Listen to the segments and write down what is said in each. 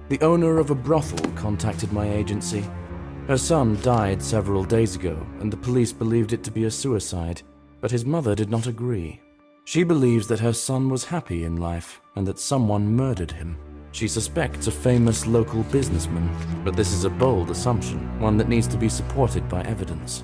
The owner of a brothel contacted my agency. Her son died several days ago, and the police believed it to be a suicide, but his mother did not agree. She believes that her son was happy in life, and that someone murdered him. She suspects a famous local businessman, but this is a bold assumption, one that needs to be supported by evidence.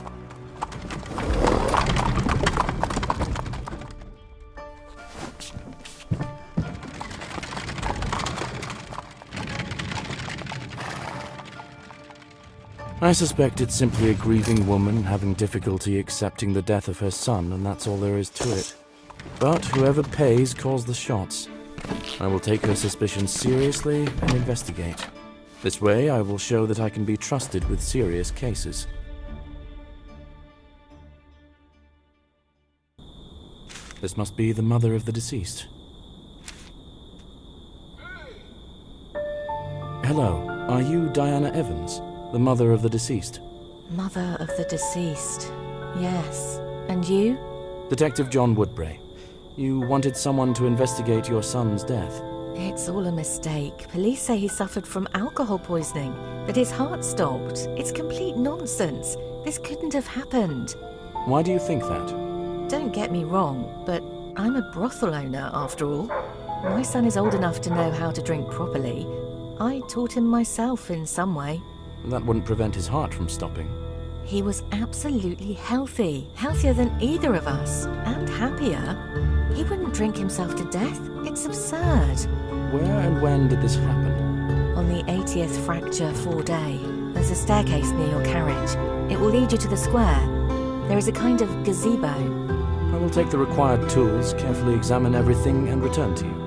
I suspect it's simply a grieving woman having difficulty accepting the death of her son, and that's all there is to it. But whoever pays calls the shots. I will take her suspicions seriously and investigate. This way, I will show that I can be trusted with serious cases. This must be the mother of the deceased. Hello, are you Diana Evans, the mother of the deceased? Mother of the deceased. Yes. And you? Detective John Woodbray. You wanted someone to investigate your son's death. It's all a mistake. Police say he suffered from alcohol poisoning, that his heart stopped. It's complete nonsense. This couldn't have happened. Why do you think that? Don't get me wrong, but I'm a brothel owner after all. My son is old enough to know how to drink properly. I taught him myself in some way. That wouldn't prevent his heart from stopping. He was absolutely healthy, healthier than either of us, and happier. He wouldn't drink himself to death. It's absurd. Where and when did this happen? On the 80th fracture 4-day. There's a staircase near your carriage. It will lead you to the square. There is a kind of gazebo. I will take the required tools, carefully examine everything, and return to you.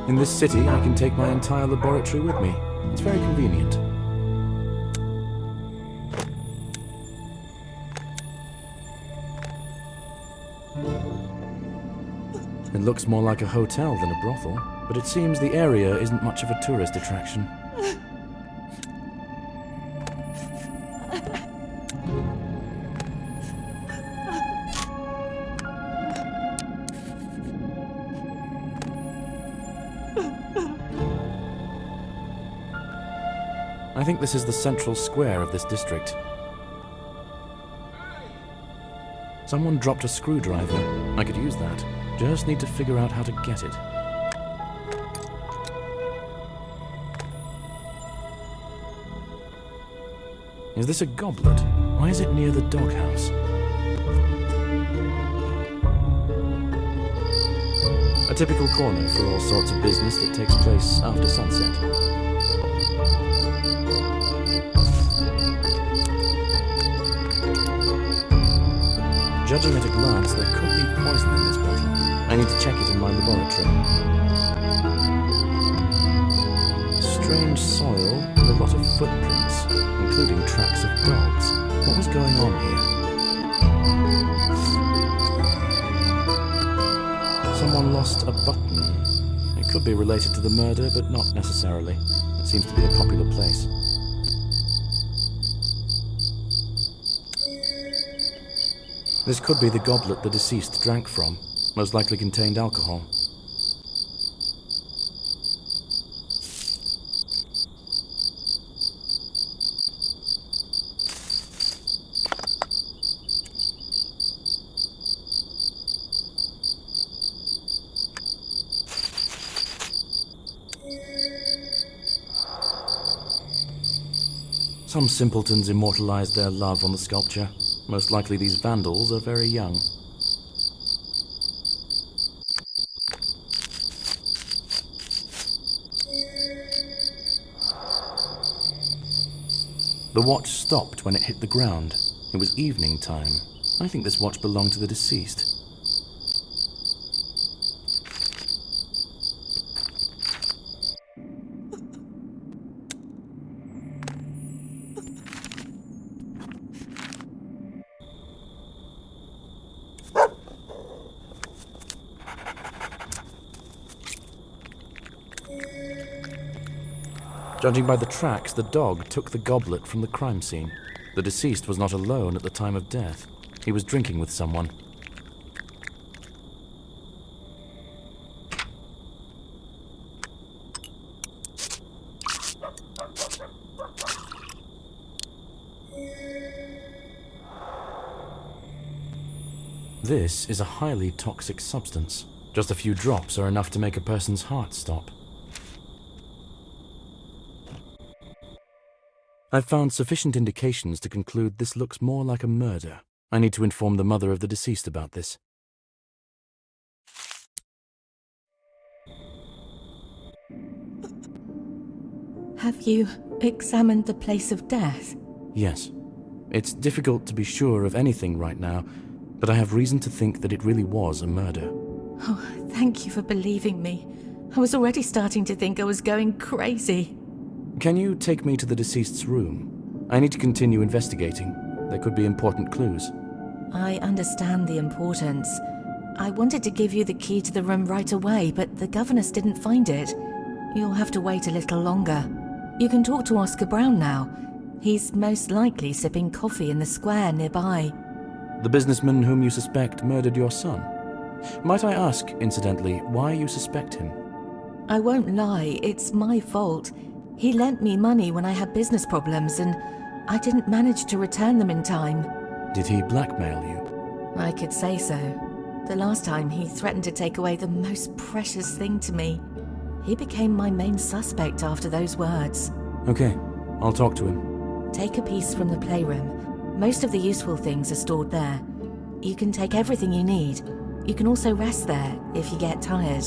In this city, I can take my entire laboratory with me. It's very convenient. It looks more like a hotel than a brothel, but it seems the area isn't much of a tourist attraction. I think this is the central square of this district. Someone dropped a screwdriver. I could use that. Just need to figure out how to get it. Is this a goblet? Why is it near the doghouse? A typical corner for all sorts of business that takes place after sunset. Judging at a glance, there could be poison in this bottle. I need to check it in my laboratory. Strange soil and a lot of footprints, including tracks of dogs. What was going on here? Someone lost a button. It could be related to the murder, but not necessarily. It seems to be a popular place. This could be the goblet the deceased drank from. Most likely contained alcohol. Some simpletons immortalized their love on the sculpture. Most likely these vandals are very young. The watch stopped when it hit the ground. It was evening time. I think this watch belonged to the deceased. Judging by the tracks, the dog took the goblet from the crime scene. The deceased was not alone at the time of death. He was drinking with someone. This is a highly toxic substance. Just a few drops are enough to make a person's heart stop. I've found sufficient indications to conclude this looks more like a murder. I need to inform the mother of the deceased about this. Have you examined the place of death? Yes. It's difficult to be sure of anything right now, but I have reason to think that it really was a murder. Oh, thank you for believing me. I was already starting to think I was going crazy. Can you take me to the deceased's room? I need to continue investigating. There could be important clues. I understand the importance. I wanted to give you the key to the room right away, but the governess didn't find it. You'll have to wait a little longer. You can talk to Oscar Brown now. He's most likely sipping coffee in the square nearby. The businessman whom you suspect murdered your son. Might I ask, incidentally, why you suspect him? I won't lie, it's my fault. He lent me money when I had business problems, and I didn't manage to return them in time. Did he blackmail you? I could say so. The last time he threatened to take away the most precious thing to me. He became my main suspect after those words. Okay, I'll talk to him. Take a piece from the playroom. Most of the useful things are stored there. You can take everything you need. You can also rest there if you get tired.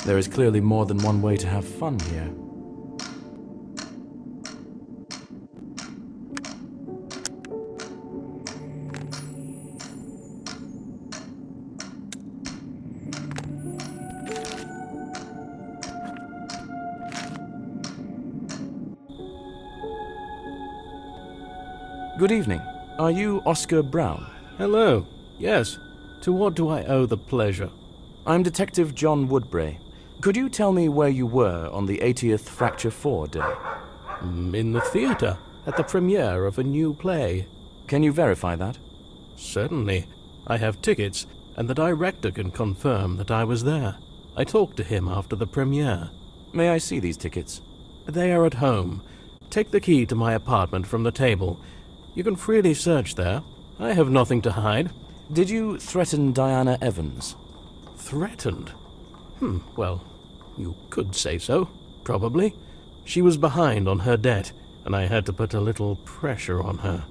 There is clearly more than one way to have fun here. Good evening. Are you Oscar Brown? Hello. Yes. To what do I owe the pleasure? I'm Detective John Woodbray. Could you tell me where you were on the 80th Fracture 4 day? In the theatre, at the premiere of a new play. Can you verify that? Certainly. I have tickets, and the director can confirm that I was there. I talked to him after the premiere. May I see these tickets? They are at home. Take the key to my apartment from the table. You can freely search there. I have nothing to hide. Did you threaten Diana Evans? Threatened? Well, you could say so, probably. She was behind on her debt, and I had to put a little pressure on her.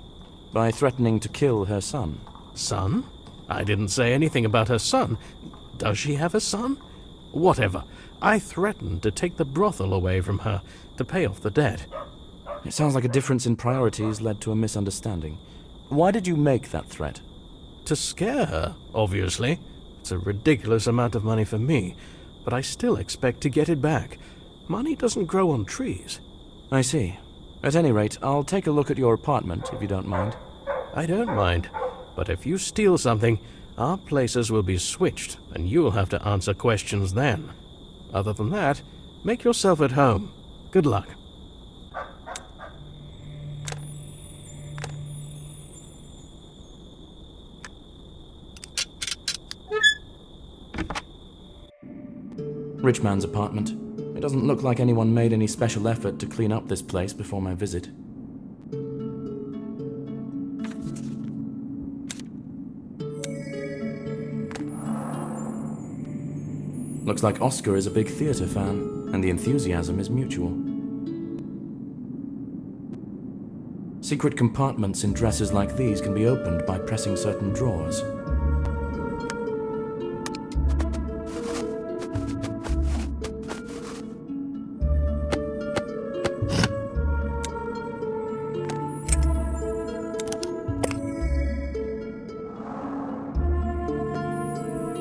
By threatening to kill her son? Son? I didn't say anything about her son. Does she have a son? Whatever. I threatened to take the brothel away from her to pay off the debt. It sounds like a difference in priorities led to a misunderstanding. Why did you make that threat? To scare her, obviously. It's a ridiculous amount of money for me, but I still expect to get it back. Money doesn't grow on trees. I see. At any rate, I'll take a look at your apartment, if you don't mind. I don't mind, but if you steal something, our places will be switched, and you'll have to answer questions then. Other than that, make yourself at home. Good luck. Rich man's apartment. It doesn't look like anyone made any special effort to clean up this place before my visit. Looks like Oscar is a big theatre fan, and the enthusiasm is mutual. Secret compartments in dresses like these can be opened by pressing certain drawers.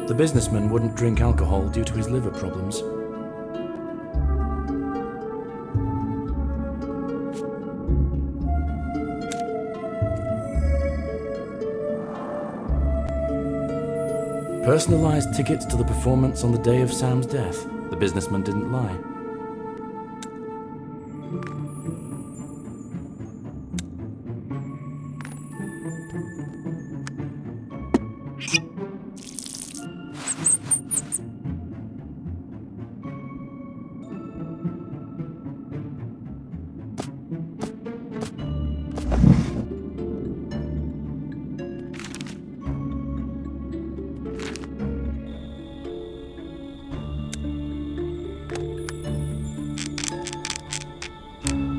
The businessman wouldn't drink alcohol due to his liver problems. Personalized tickets to the performance on the day of Sam's death. The businessman didn't lie.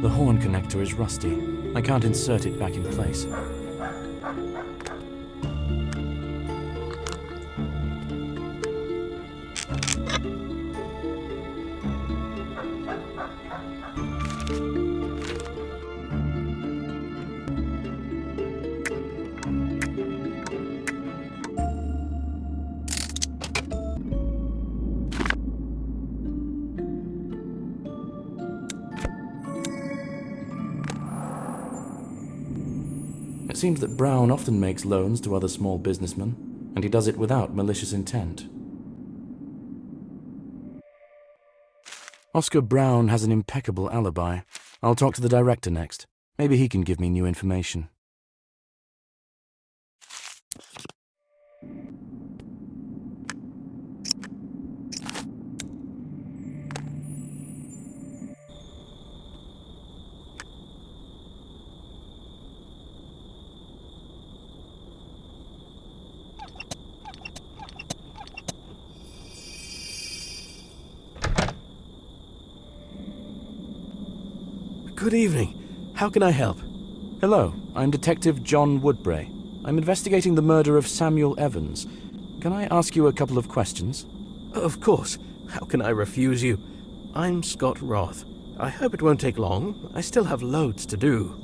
The horn connector is rusty. I can't insert it back in place. It seems that Brown often makes loans to other small businessmen, and he does it without malicious intent. Oscar Brown has an impeccable alibi. I'll talk to the director next. Maybe he can give me new information. Good evening. How can I help? Hello, I'm Detective John Woodbray. I'm investigating the murder of Samuel Evans. Can I ask you a couple of questions? Of course. How can I refuse you? I'm Scott Roth. I hope it won't take long. I still have loads to do.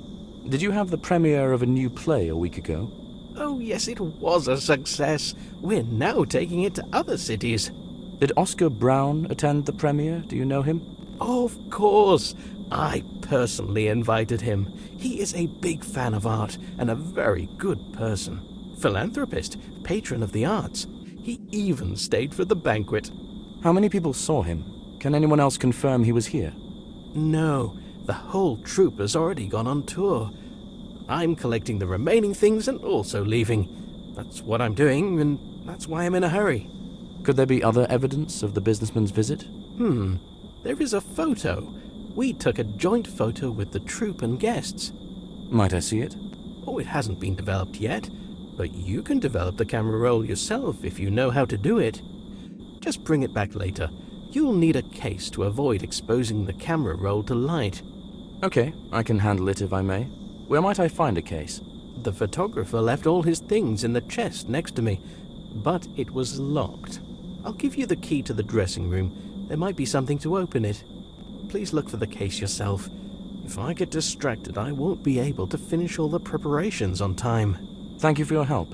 Did you have the premiere of a new play a week ago? Oh, yes, it was a success. We're now taking it to other cities. Did Oscar Brown attend the premiere? Do you know him? Of course. I personally invited him. He is a big fan of art and a very good person. Philanthropist, patron of the arts. He even stayed for the banquet. How many people saw him? Can anyone else confirm he was here? No, the whole troupe has already gone on tour. I'm collecting the remaining things and also leaving. That's what I'm doing, and that's why I'm in a hurry. Could there be other evidence of the businessman's visit? There is a photo. We took a joint photo with the troupe and guests. Might I see it? Oh, it hasn't been developed yet, but you can develop the camera roll yourself if you know how to do it. Just bring it back later. You'll need a case to avoid exposing the camera roll to light. Okay, I can handle it if I may. Where might I find a case? The photographer left all his things in the chest next to me, but it was locked. I'll give you the key to the dressing room. There might be something to open it. Please look for the case yourself. If I get distracted, I won't be able to finish all the preparations on time. Thank you for your help.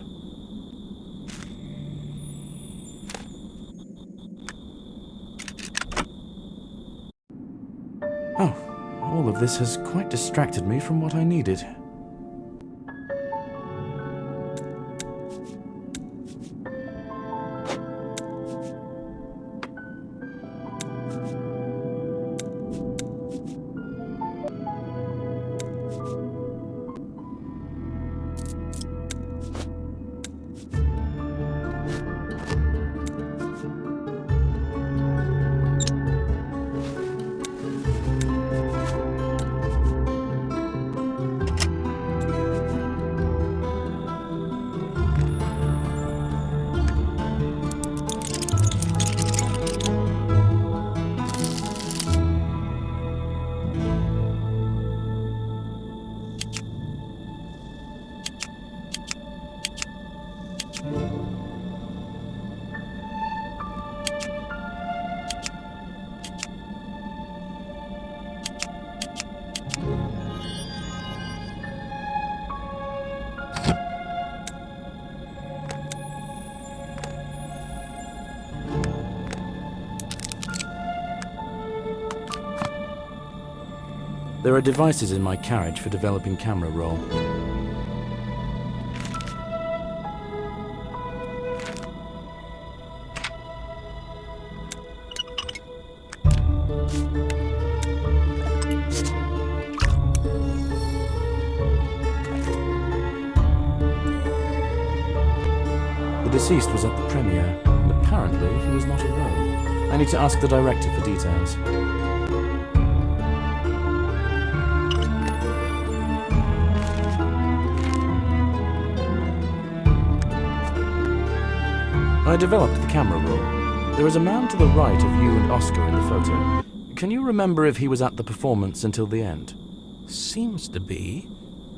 Oh, all of this has quite distracted me from what I needed. There are devices in my carriage for developing camera roll. The deceased was at the premiere, and apparently he was not alone. I need to ask the director for details. I developed the camera roll. There is a man to the right of you and Oscar in the photo. Can you remember if he was at the performance until the end? Seems to be.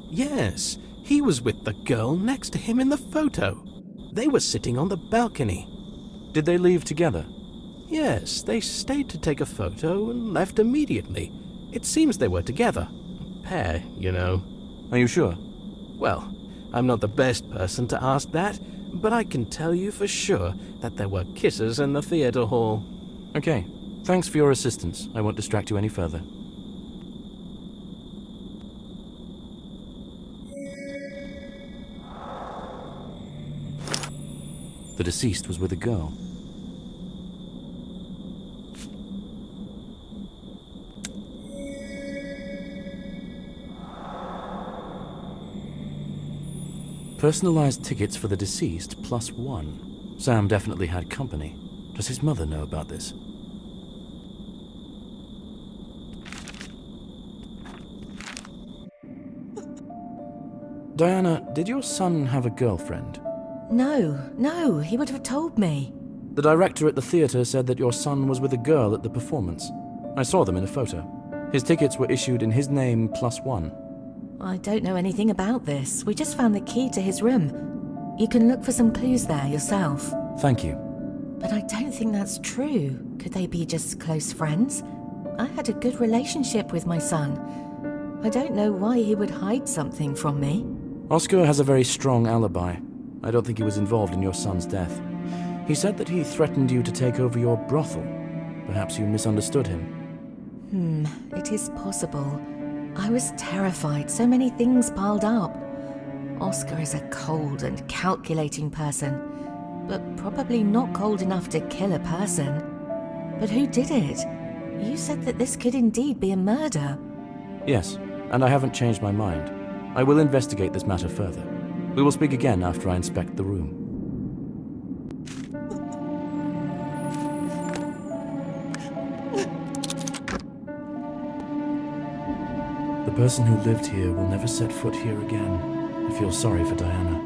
Yes, he was with the girl next to him in the photo. They were sitting on the balcony. Did they leave together? Yes, they stayed to take a photo and left immediately. It seems they were together. Pair, you know. Are you sure? Well, I'm not the best person to ask that, but I can tell you for sure that there were kisses in the theater hall. Okay. Thanks for your assistance. I won't distract you any further. The deceased was with a girl. Personalized tickets for the deceased +1. Sam definitely had company. Does his mother know about this? Diana, did your son have a girlfriend? No, he would have told me. The director at the theater said that your son was with a girl at the performance. I saw them in a photo. His tickets were issued in his name +1. I don't know anything about this. We just found the key to his room. You can look for some clues there yourself. Thank you. But I don't think that's true. Could they be just close friends? I had a good relationship with my son. I don't know why he would hide something from me. Oscar has a very strong alibi. I don't think he was involved in your son's death. He said that he threatened you to take over your brothel. Perhaps you misunderstood him. It is possible. I was terrified, so many things piled up. Oscar is a cold and calculating person, but probably not cold enough to kill a person. But who did it? You said that this could indeed be a murder. Yes, and I haven't changed my mind. I will investigate this matter further. We will speak again after I inspect the room. The person who lived here will never set foot here again. I feel sorry for Diana.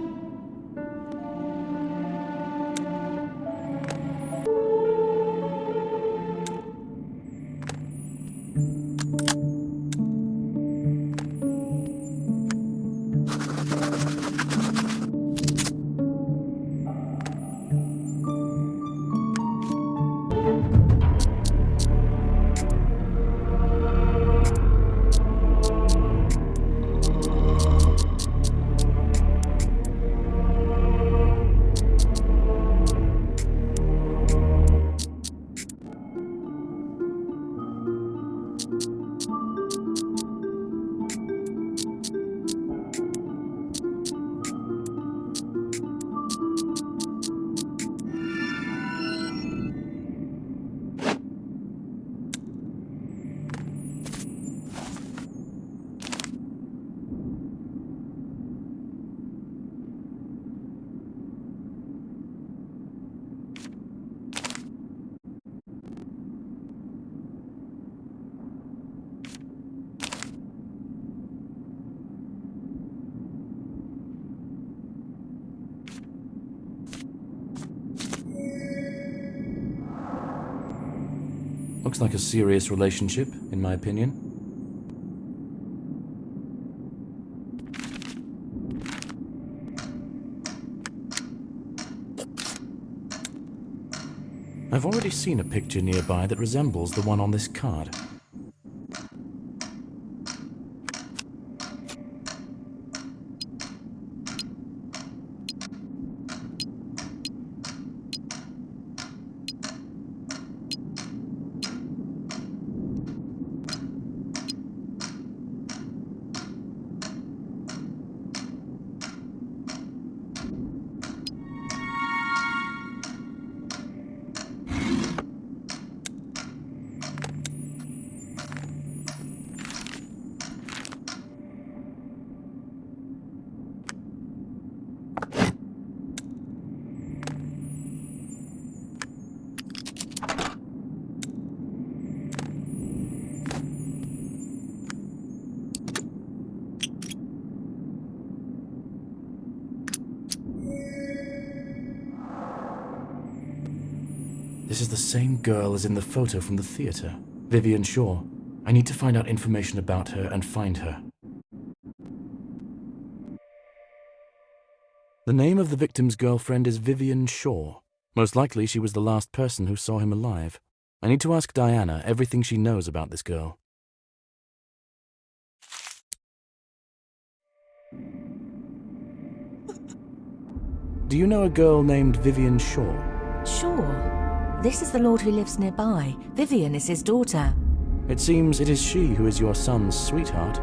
Looks like a serious relationship, in my opinion. I've already seen a picture nearby that resembles the one on this card. This is the same girl as in the photo from the theater, Vivian Shaw. I need to find out information about her and find her. The name of the victim's girlfriend is Vivian Shaw. Most likely she was the last person who saw him alive. I need to ask Diana everything she knows about this girl. Do you know a girl named Vivian Shaw? Sure. This is the lord who lives nearby. Vivian is his daughter. It seems it is she who is your son's sweetheart.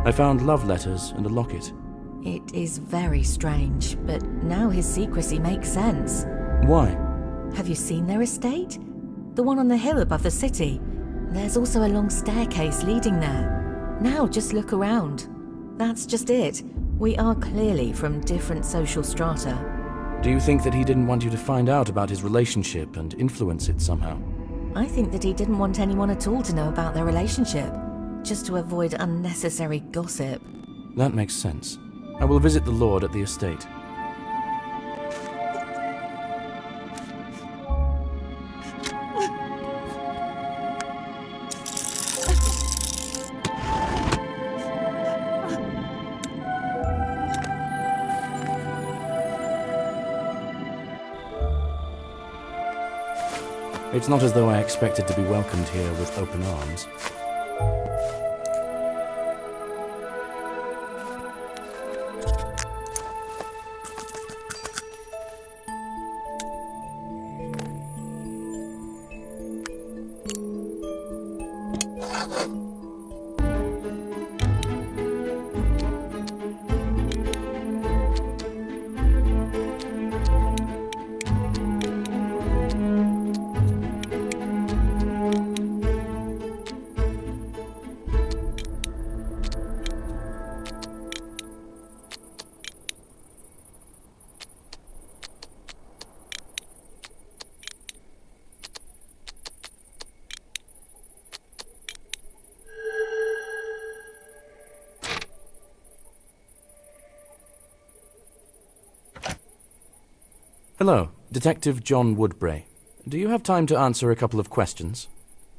I found love letters and a locket. It is very strange, but now his secrecy makes sense. Why? Have you seen their estate? The one on the hill above the city. There's also a long staircase leading there. Now just look around. That's just it. We are clearly from different social strata. Do you think that he didn't want you to find out about his relationship and influence it somehow? I think that he didn't want anyone at all to know about their relationship, just to avoid unnecessary gossip. That makes sense. I will visit the lord at the estate. It's not as though I expected to be welcomed here with open arms. Hello, Detective John Woodbray. Do you have time to answer a couple of questions?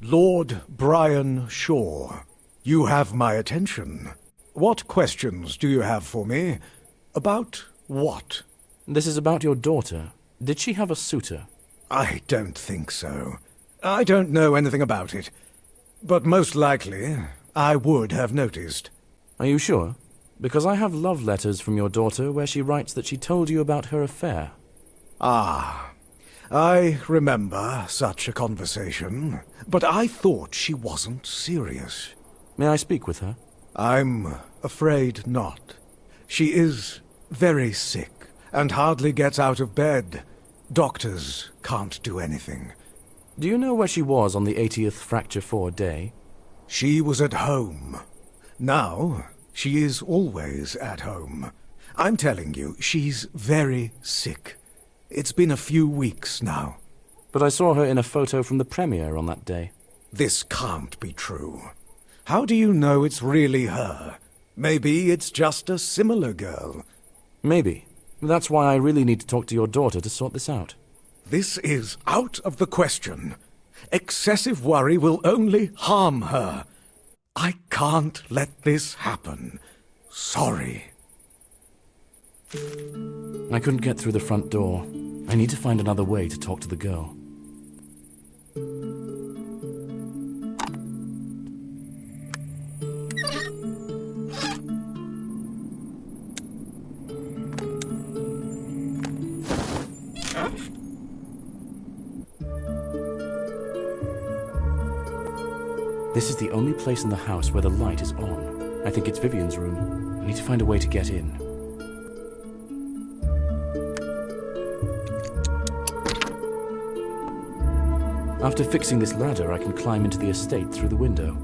Lord Brian Shaw, you have my attention. What questions do you have for me? About what? This is about your daughter. Did she have a suitor? I don't think so. I don't know anything about it. But most likely, I would have noticed. Are you sure? Because I have love letters from your daughter where she writes that she told you about her affair. Ah, I remember such a conversation, but I thought she wasn't serious. May I speak with her? I'm afraid not. She is very sick and hardly gets out of bed. Doctors can't do anything. Do you know where she was on the 80th Fracture 4 day? She was at home. Now, she is always at home. I'm telling you, she's very sick. It's been a few weeks now. But I saw her in a photo from the premiere on that day. This can't be true. How do you know it's really her? Maybe it's just a similar girl. Maybe. That's why I really need to talk to your daughter to sort this out. This is out of the question. Excessive worry will only harm her. I can't let this happen. Sorry. I couldn't get through the front door. I need to find another way to talk to the girl. This is the only place in the house where the light is on. I think it's Vivian's room. I need to find a way to get in. After fixing this ladder, I can climb into the estate through the window.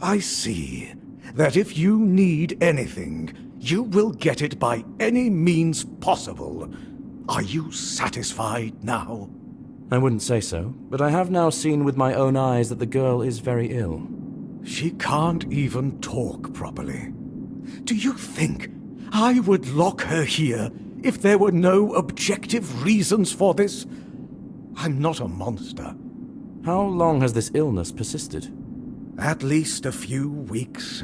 I see that if you need anything, you will get it by any means possible. Are you satisfied now? I wouldn't say so, but I have now seen with my own eyes that the girl is very ill. She can't even talk properly. Do you think I would lock her here if there were no objective reasons for this? I'm not a monster. How long has this illness persisted? At least a few weeks.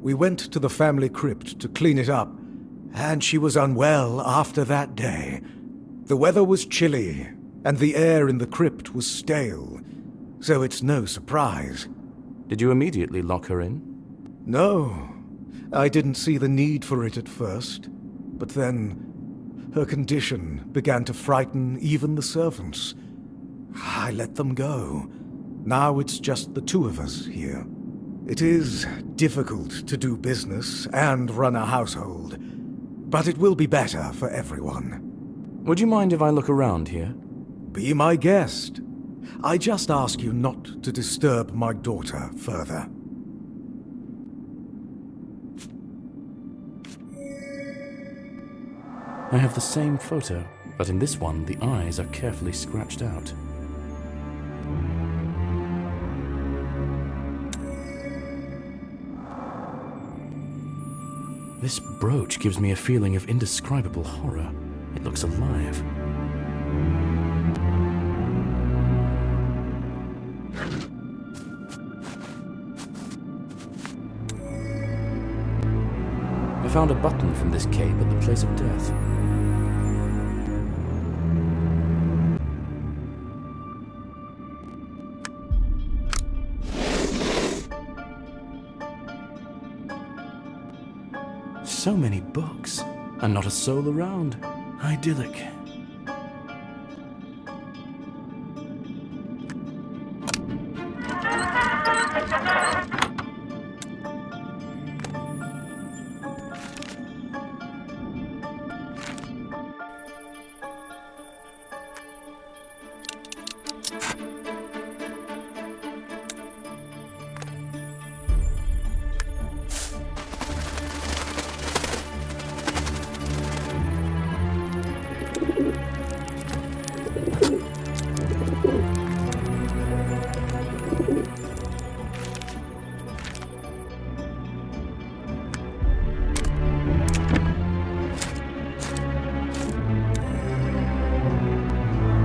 We went to the family crypt to clean it up, and she was unwell after that day. The weather was chilly, and the air in the crypt was stale, so it's no surprise. Did you immediately lock her in? No, I didn't see the need for it at first, but then her condition began to frighten even the servants. I let them go. Now it's just the two of us here. It is difficult to do business and run a household, but it will be better for everyone. Would you mind if I look around here? Be my guest. I just ask you not to disturb my daughter further. I have the same photo, but in this one the eyes are carefully scratched out. This brooch gives me a feeling of indescribable horror. It looks alive. I found a button from this cape at the place of death. So many books, and not a soul around. Idyllic.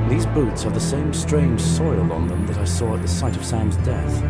These boots have the same strange soil on them that I saw at the site of Sam's death.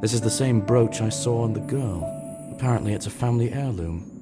This is the same brooch I saw on the girl. Apparently it's a family heirloom.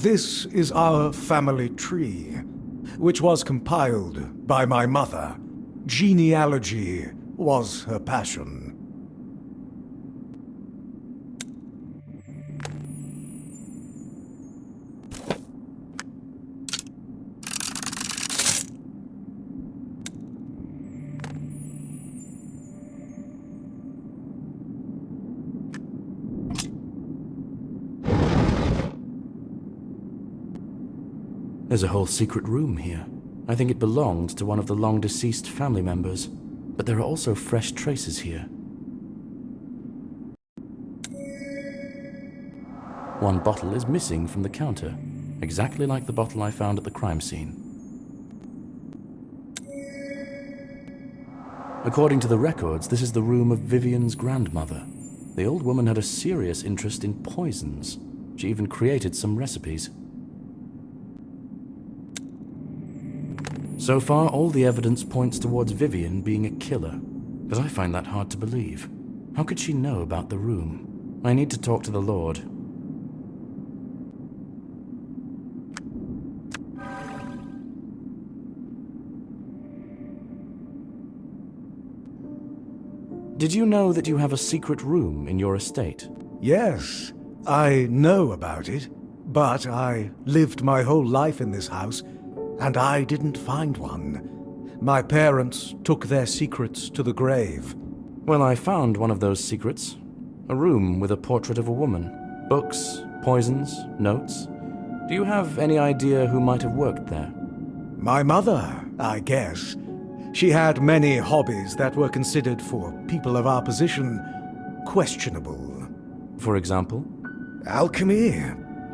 This is our family tree, which was compiled by my mother. Genealogy was her passion. There's a whole secret room here. I think it belonged to one of the long-deceased family members, but there are also fresh traces here. One bottle is missing from the counter, exactly like the bottle I found at the crime scene. According to the records, this is the room of Vivian's grandmother. The old woman had a serious interest in poisons. She even created some recipes. So far, all the evidence points towards Vivian being a killer, but I find that hard to believe. How could she know about the room? I need to talk to the Lord. Did you know that you have a secret room in your estate? Yes, I know about it, but I lived my whole life in this house, and I didn't find one. My parents took their secrets to the grave. Well, I found one of those secrets. A room with a portrait of a woman. Books, poisons, notes. Do you have any idea who might have worked there? My mother, I guess. She had many hobbies that were considered, for people of our position, questionable. For example? Alchemy,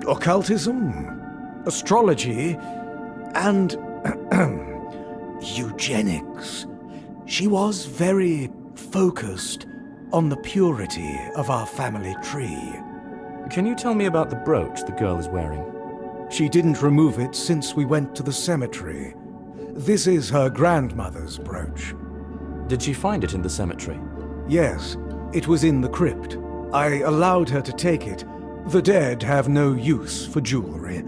occultism, astrology, and eugenics. She was very focused on the purity of our family tree. Can you tell me about the brooch the girl is wearing? She didn't remove it since we went to the cemetery. This is her grandmother's brooch. Did she find it in the cemetery? Yes, it was in the crypt. I allowed her to take it. The dead have no use for jewelry.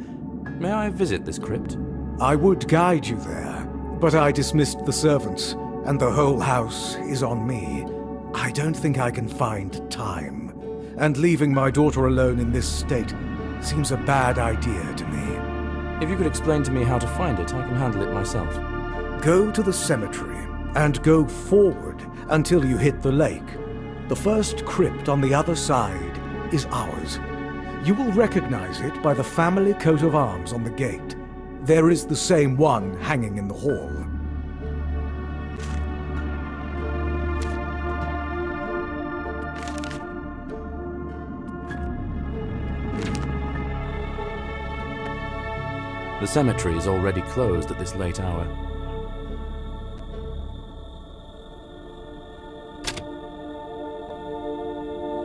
May I visit this crypt? I would guide you there, but I dismissed the servants, and the whole house is on me. I don't think I can find time, and leaving my daughter alone in this state seems a bad idea to me. If you could explain to me how to find it, I can handle it myself. Go to the cemetery, and go forward until you hit the lake. The first crypt on the other side is ours. You will recognize it by the family coat of arms on the gate. There is the same one hanging in the hall. The cemetery is already closed at this late hour.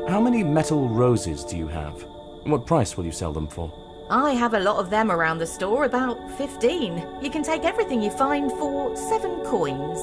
How many metal roses do you have? What price will you sell them for? I have a lot of them around the store, about 15. You can take everything you find for 7 coins.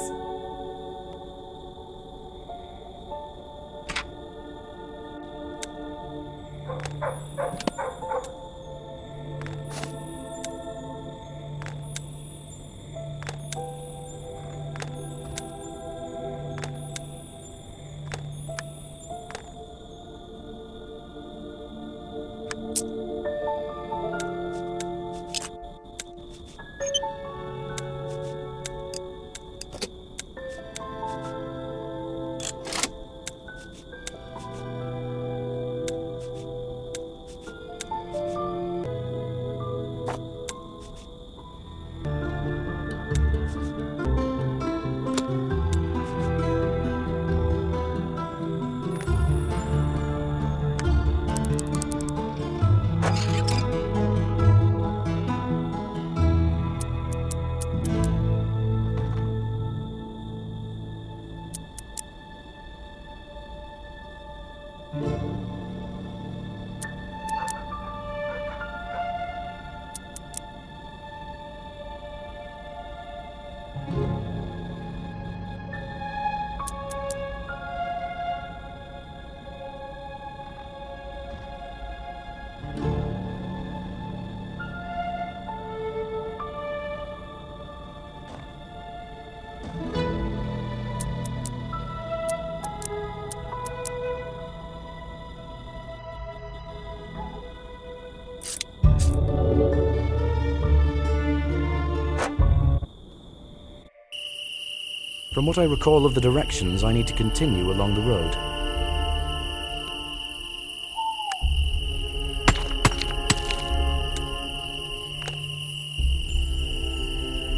From what I recall of the directions, I need to continue along the road.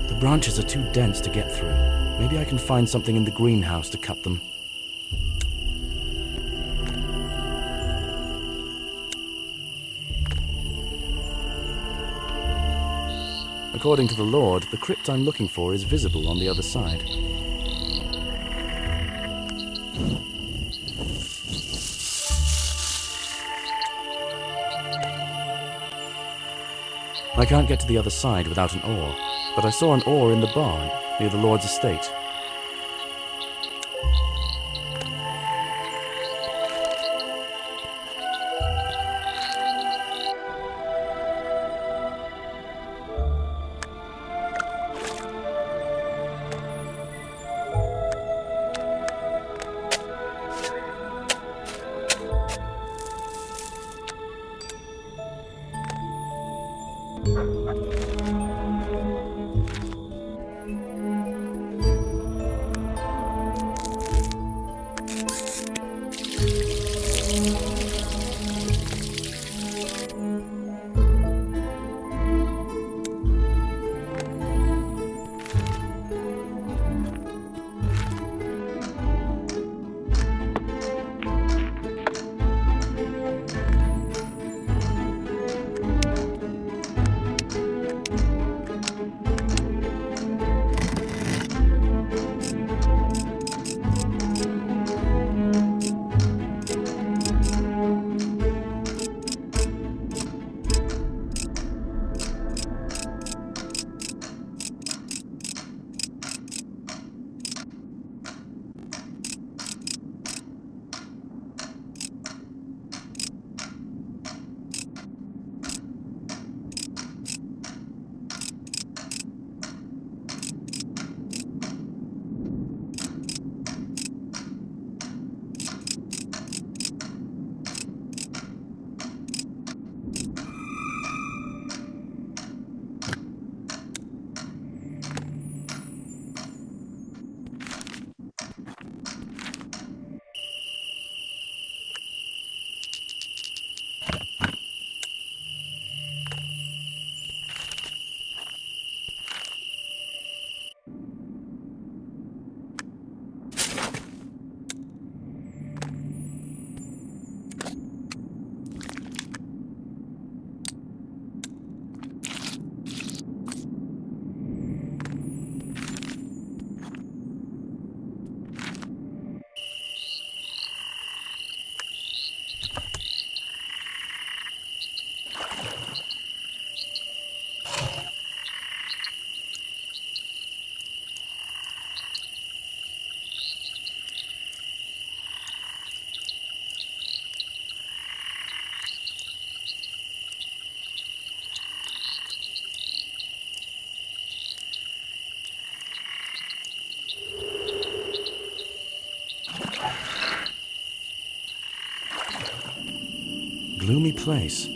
The branches are too dense to get through. Maybe I can find something in the greenhouse to cut them. According to the Lord, the crypt I'm looking for is visible on the other side. I can't get to the other side without an oar, but I saw an oar in the barn near the Lord's estate. Gloomy place.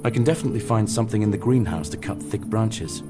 I can definitely find something in the greenhouse to cut thick branches.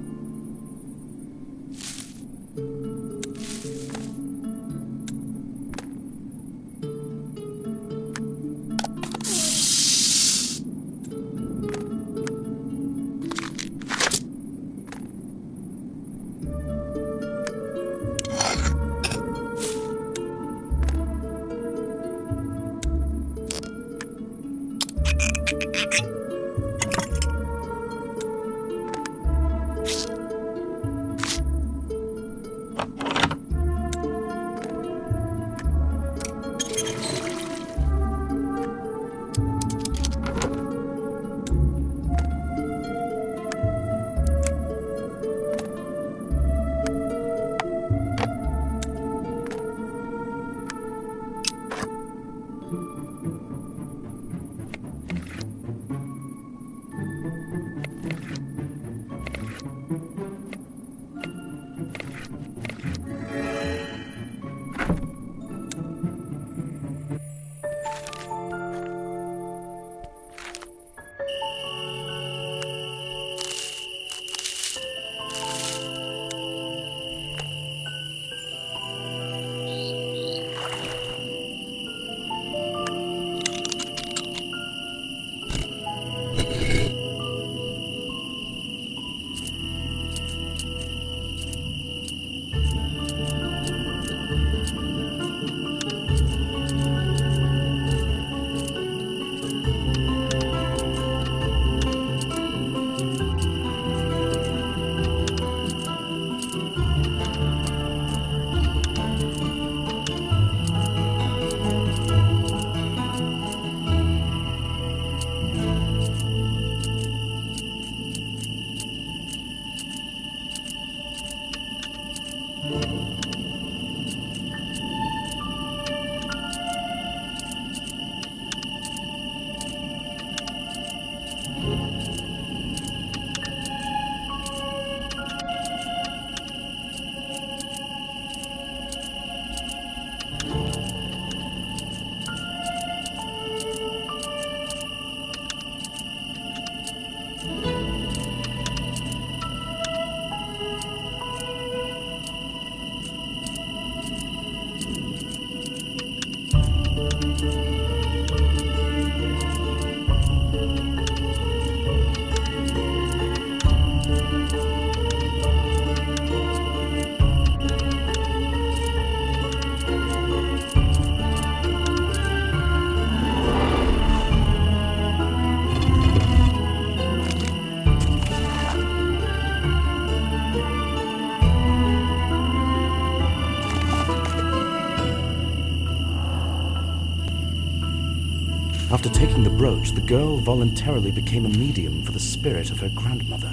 After taking the brooch, the girl voluntarily became a medium for the spirit of her grandmother.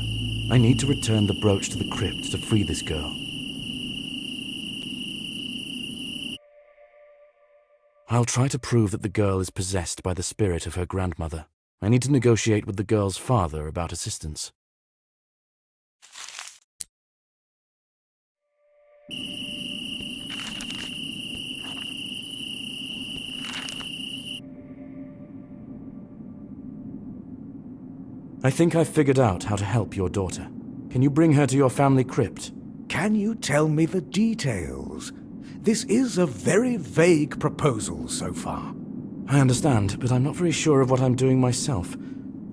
I need to return the brooch to the crypt to free this girl. I'll try to prove that the girl is possessed by the spirit of her grandmother. I need to negotiate with the girl's father about assistance. I think I've figured out how to help your daughter. Can you bring her to your family crypt? Can you tell me the details? This is a very vague proposal so far. I understand, but I'm not very sure of what I'm doing myself.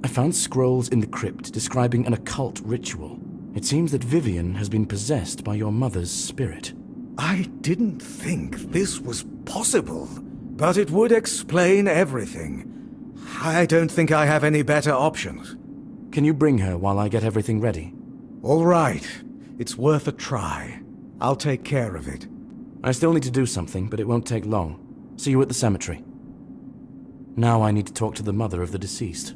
I found scrolls in the crypt describing an occult ritual. It seems that Vivian has been possessed by your mother's spirit. I didn't think this was possible, but it would explain everything. I don't think I have any better options. Can you bring her while I get everything ready? All right. It's worth a try. I'll take care of it. I still need to do something, but it won't take long. See you at the cemetery. Now I need to talk to the mother of the deceased.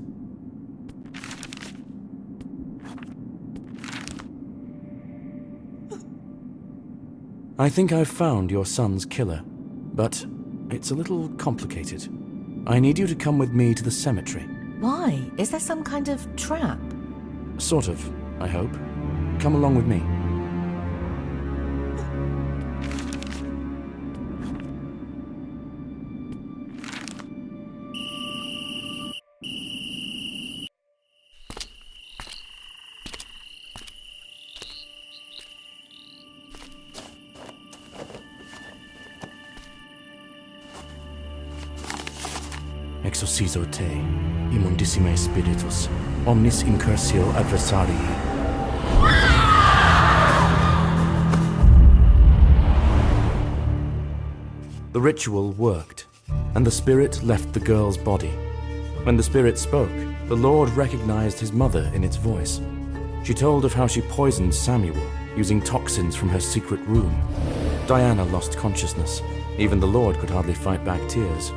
I think I've found your son's killer, but it's a little complicated. I need you to come with me to the cemetery. Why? Is there some kind of trap? Sort of, I hope. Come along with me. Exorcizo te, immundissime spiritus, omnis incursio adversarii. The ritual worked, and the spirit left the girl's body. When the spirit spoke, the Lord recognized his mother in its voice. She told of how she poisoned Samuel, using toxins from her secret room. Diana lost consciousness. Even the Lord could hardly fight back tears.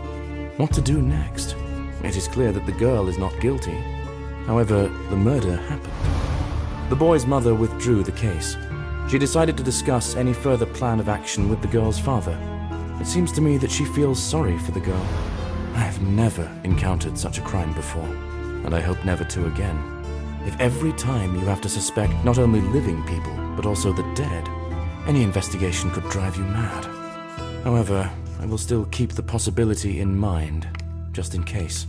What to do next? It is clear that the girl is not guilty. However, the murder happened. The boy's mother withdrew the case. She decided to discuss any further plan of action with the girl's father. It seems to me that she feels sorry for the girl. I have never encountered such a crime before, and I hope never to again. If every time you have to suspect not only living people, but also the dead, any investigation could drive you mad. However, I will still keep the possibility in mind, just in case.